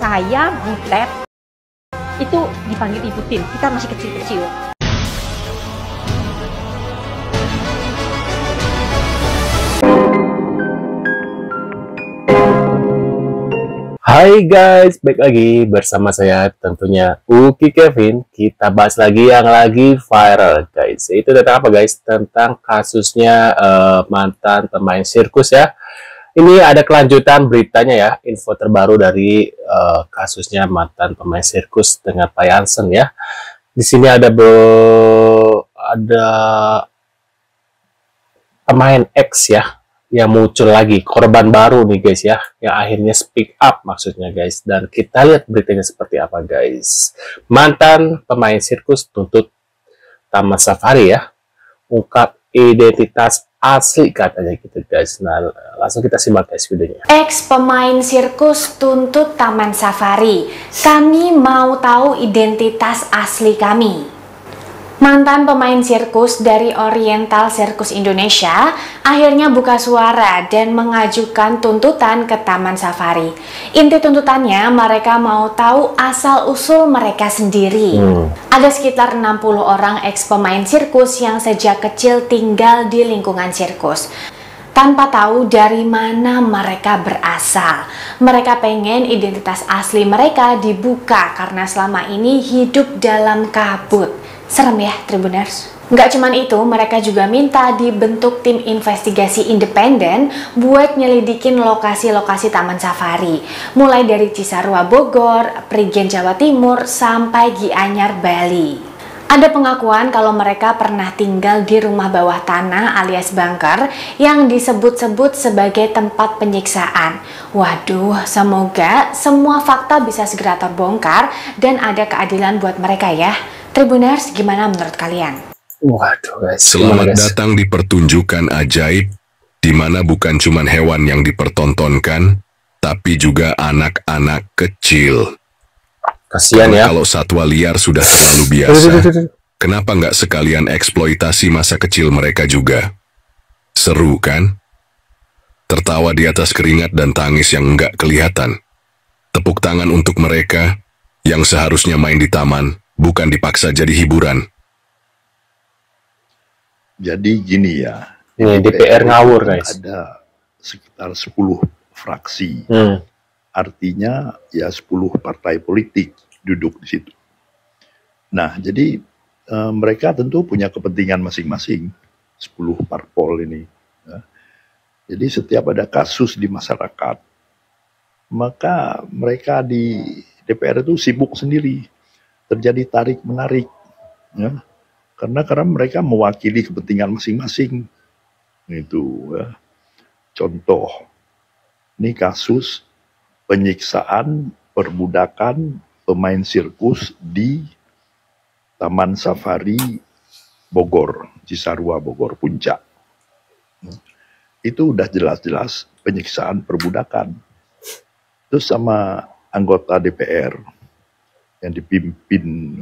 saya Butet itu dipanggil Ibu Tin. Kita masih kecil-kecil. Hai guys, balik lagi bersama saya tentunya Uki Kevin. Kita bahas lagi yang lagi viral guys. Itu tentang apa guys? Tentang kasusnya mantan pemain sirkus ya. Ini ada kelanjutan beritanya ya, info terbaru dari kasusnya mantan pemain sirkus dengan Pak Jansen ya. Di sini ada pemain X ya, yang muncul lagi, korban baru nih guys ya, yang akhirnya speak up maksudnya guys. Dan kita lihat beritanya seperti apa guys. Mantan pemain sirkus tuntut Taman Safari ya, ungkap identitas asli katanya gitu guys. Nah langsung kita simak guys videonya. Ex pemain sirkus tuntut Taman Safari. Kami mau tahu identitas asli kami. Mantan pemain sirkus dari Oriental Circus Indonesia akhirnya buka suara dan mengajukan tuntutan ke Taman Safari. Inti tuntutannya mereka mau tahu asal-usul mereka sendiri. Ada sekitar 60 orang ex pemain sirkus yang sejak kecil tinggal di lingkungan sirkus. Tanpa tahu dari mana mereka berasal. Mereka pengen identitas asli mereka dibuka karena selama ini hidup dalam kabut. Serem ya, Tribuners. Nggak cuman itu, mereka juga minta dibentuk tim investigasi independen buat nyelidikin lokasi-lokasi Taman Safari. Mulai dari Cisarua Bogor, Prigen Jawa Timur, sampai Gianyar Bali. Ada pengakuan kalau mereka pernah tinggal di rumah bawah tanah alias bunker yang disebut-sebut sebagai tempat penyiksaan. Waduh, semoga semua fakta bisa segera terbongkar dan ada keadilan buat mereka ya. Tribuners, gimana menurut kalian? Waduh guys, selamat datang di pertunjukan ajaib, di mana bukan cuma hewan yang dipertontonkan, tapi juga anak-anak kecil. Kasian ya. Kalau satwa liar sudah terlalu biasa, kenapa nggak sekalian eksploitasi masa kecil mereka juga? Seru kan? Tertawa di atas keringat dan tangis yang nggak kelihatan. Tepuk tangan untuk mereka yang seharusnya main di taman, bukan dipaksa jadi hiburan. Jadi gini ya. Ini DPR ngawur guys. Ada sekitar 10 fraksi. Artinya ya 10 partai politik duduk di situ. Nah, jadi mereka tentu punya kepentingan masing-masing, 10 parpol ini. Ya. Jadi setiap ada kasus di masyarakat, maka mereka di DPR itu sibuk sendiri. Terjadi tarik-menarik. Ya. Karena mereka mewakili kepentingan masing-masing. Itu ya. Contoh, ini kasus penyiksaan, perbudakan pemain sirkus di Taman Safari Bogor, Cisarua Bogor, Puncak. Itu udah jelas-jelas penyiksaan, perbudakan. Terus sama anggota DPR yang dipimpin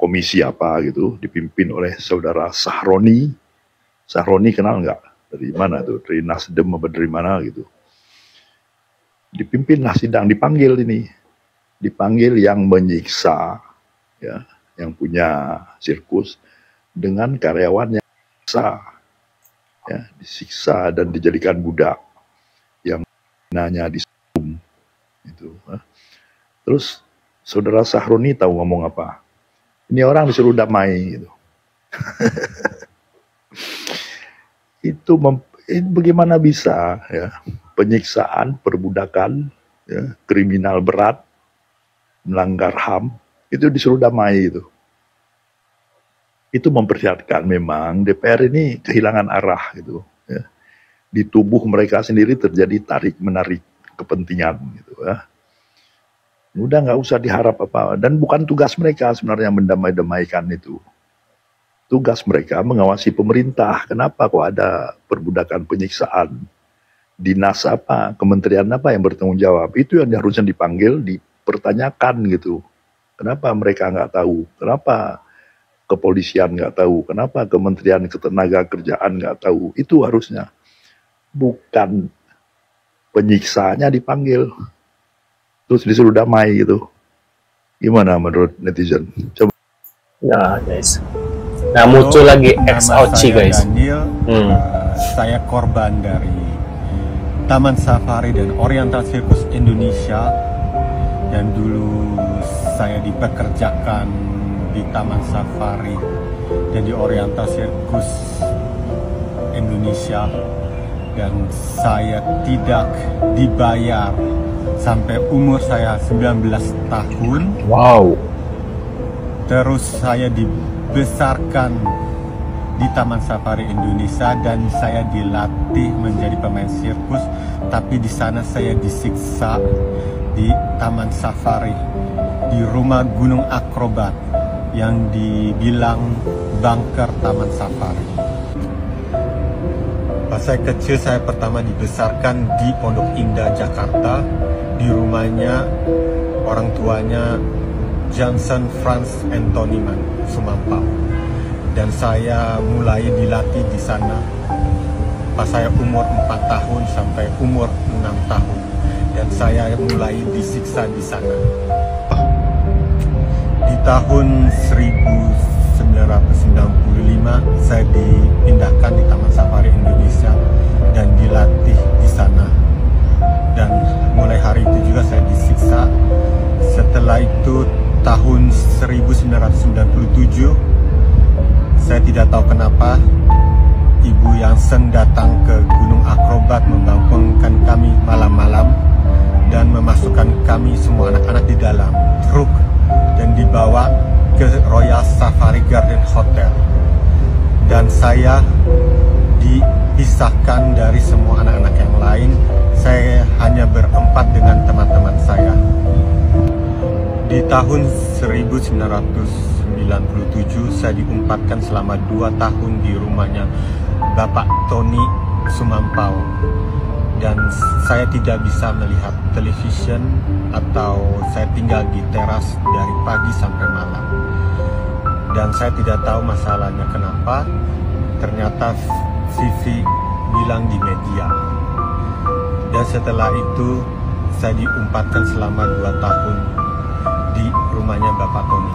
komisi apa gitu, dipimpin oleh saudara Sahroni. Sahroni kenal nggak? Dari mana tuh? Dari Nasdem apa dari mana gitu? Dipimpinlah sidang, dipanggil ini, dipanggil yang menyiksa, ya, yang punya sirkus dengan karyawan yang disiksa dan dijadikan budak, yang nanya di Zoom itu. Terus saudara Sahroni tahu ngomong apa? Ini orang disuruh damai gitu. Itu bagaimana bisa ya? Penyiksaan, perbudakan, ya, kriminal berat, melanggar HAM, itu disuruh damai itu. Itu memperlihatkan memang DPR ini kehilangan arah gitu. Ya. Di tubuh mereka sendiri terjadi tarik-menarik kepentingan gitu ya. Udah nggak usah diharap apa, dan bukan tugas mereka sebenarnya mendamai-damaikan itu. Tugas mereka mengawasi pemerintah. Kenapa kok ada perbudakan, penyiksaan? Dinas apa, kementerian apa yang bertanggung jawab? Itu yang harusnya dipanggil, dipertanyakan gitu. Kenapa mereka nggak tahu? Kenapa kepolisian nggak tahu? Kenapa kementerian ketenagakerjaan nggak tahu? Itu harusnya. Bukan penyiksanya dipanggil. terus disuruh damai gitu. Gimana menurut netizen? Coba. Nah guys, nah muncul lagi XOC guys. Daniel, saya korban dari Taman Safari dan Oriental Circus Indonesia, dan dulu saya dipekerjakan di Taman Safari dan di Oriental Circus Indonesia, dan saya tidak dibayar sampai umur saya 19 tahun. Wow. Terus saya dibesarkan di Taman Safari Indonesia dan saya dilatih menjadi pemain sirkus, tapi di sana saya disiksa di Taman Safari, di rumah gunung akrobat yang dibilang bunker Taman Safari. Pas saya kecil, saya pertama dibesarkan di Pondok Indah, Jakarta. Di rumahnya orang tuanya Johnson Franz Antoniman Sumampau, dan saya mulai dilatih di sana pas saya umur 4 tahun sampai umur 6 tahun, dan saya mulai disiksa di sana. Di tahun 1995 saya dipindahkan di Taman Safari Indonesia dan dilatih di sana, dan mulai hari itu juga saya disiksa. Setelah itu tahun 1997 saya tidak tahu kenapa Ibu Yansen datang ke Gunung Akrobat membangunkan kami malam-malam dan memasukkan kami semua anak-anak di dalam truk dan dibawa ke Royal Safari Garden Hotel, dan saya dipisahkan dari semua anak-anak yang lain. Saya hanya berempat dengan teman-teman saya. Di tahun 1997 saya diumpatkan selama 2 tahun di rumahnya Bapak Tony Sumampau, dan saya tidak bisa melihat television atau saya tinggal di teras dari pagi sampai malam, dan saya tidak tahu masalahnya kenapa. Ternyata Vivi bilang di media, dan setelah itu saya diumpatkan selama 2 tahun di rumahnya Bapak Tony.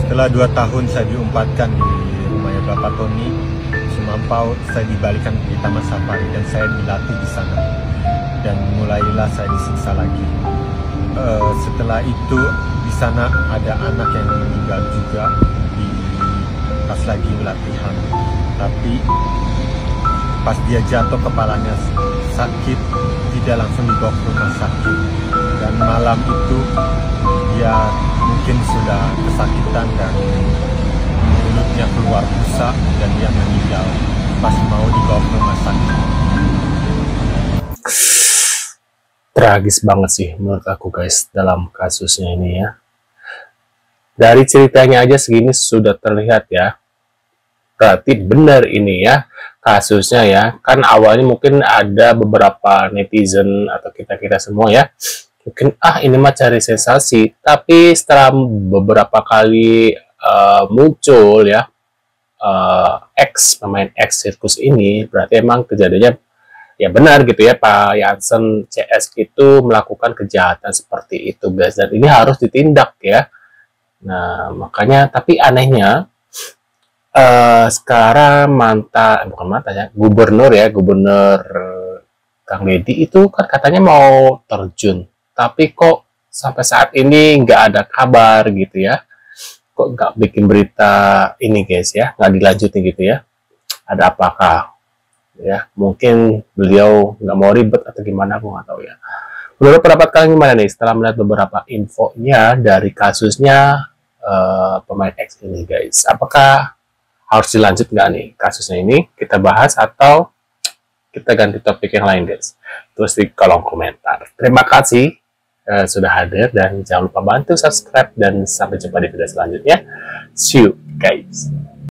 Setelah 2 tahun saya diumpatkan di rumahnya Bapak Tony Sumampau, saya dibalikan di Taman Safari dan saya dilatih di sana, dan mulailah saya disiksa lagi. Setelah itu di sana ada anak yang meninggal juga pas lagi latihan, tapi pas dia jatuh kepalanya sakit, tidak langsung dibawa ke rumah sakit, dan malam itu dia mungkin sudah kesakitan dan mulutnya keluar busa dan dia meninggal pas mau dibawa ke rumah sakit. Tragis banget sih menurut aku guys dalam kasusnya ini ya. Dari ceritanya aja segini sudah terlihat ya, berarti benar ini ya kasusnya ya. Kan awalnya mungkin ada beberapa netizen atau kita semua ya, mungkin ini mah cari sensasi, tapi setelah beberapa kali muncul ya pemain X sirkus ini, berarti emang kejadiannya ya benar gitu ya, Pak Yansen CS itu melakukan kejahatan seperti itu guys, dan ini harus ditindak ya. Nah makanya, tapi anehnya sekarang gubernur Kang Deddy itu kan katanya mau terjun, tapi kok sampai saat ini nggak ada kabar gitu ya, kok nggak bikin berita ini guys ya, nggak dilanjutin gitu ya. Ada apakah ya? Mungkin beliau nggak mau ribet atau gimana, aku nggak tahu ya. Menurut pendapat kalian gimana nih setelah melihat beberapa infonya dari kasusnya pemain X ini guys? Apakah harus dilanjut nggak nih kasusnya ini? Kita bahas atau kita ganti topik yang lain guys? Terus di kolom komentar. Terima kasih sudah hadir, dan jangan lupa bantu subscribe, dan sampai jumpa di video selanjutnya. See you guys.